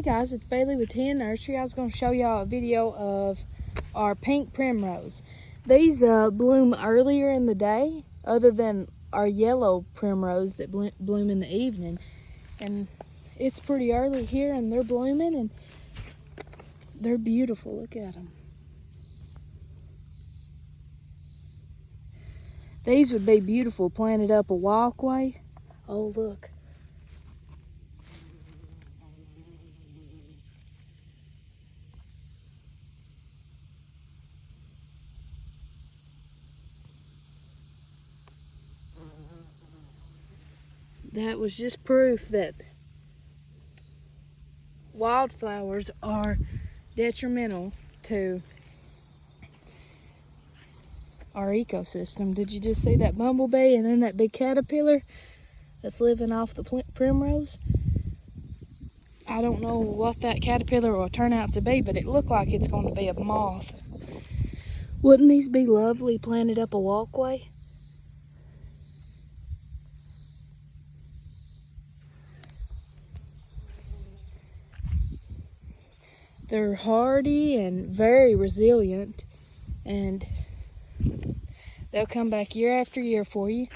guys, it's Bailey with Tea and Nursery. I was going to show y'all a video of our pink primrose. These bloom earlier in the day, other than our yellow primrose that bloom in the evening. And it's pretty early here and they're blooming and they're beautiful. Look at them. These would be beautiful planted up a walkway. Oh, look. That was just proof that wildflowers are detrimental to our ecosystem. Did you just see that bumblebee and then that big caterpillar that's living off the primrose? I don't know what that caterpillar will turn out to be, but it looked like it's going to be a moth. Wouldn't these be lovely planted up a walkway? They're hardy and very resilient, and they'll come back year after year for you.